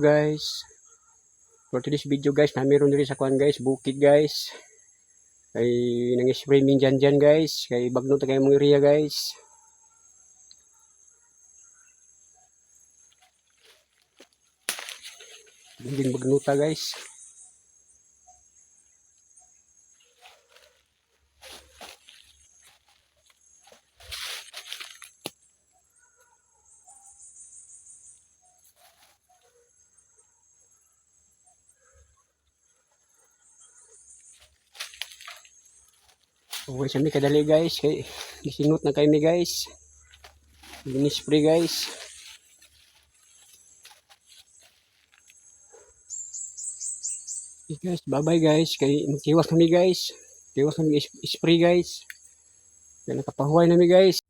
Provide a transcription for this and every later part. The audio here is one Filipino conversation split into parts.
Guys, for today's video guys, na meron rin sa kuan guys, bukid guys. Kay nang-spray min dyan guys, kay bagno ta kay mong area guys. Dingding bagno ta guys. Okay, sami kadali guys, kay gisingot na kay mi guys. Gini-spray guys. Okay guys, bye-bye guys, kay magtiwas kami guys. Tiwas kami spray guys. Kaya nakapahuway na mi guys.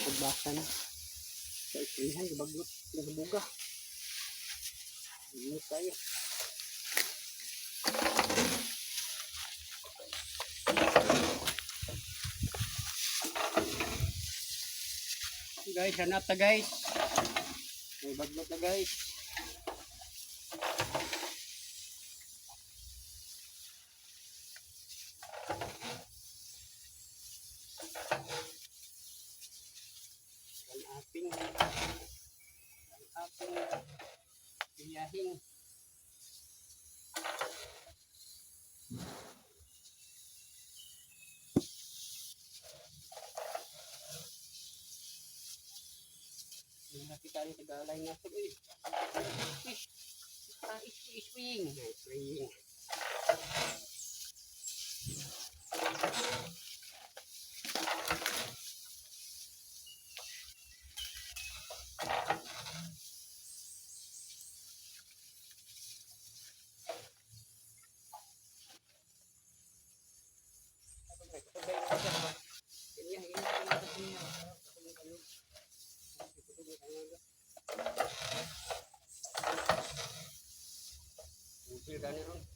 Pagbasan sa isprihan, bagot ng buga. Ini tayo. Guys, hanap ta guys. May bagot na guys. Ang ating biyahing nakita tayo tagalay nga ito swing. Ganun.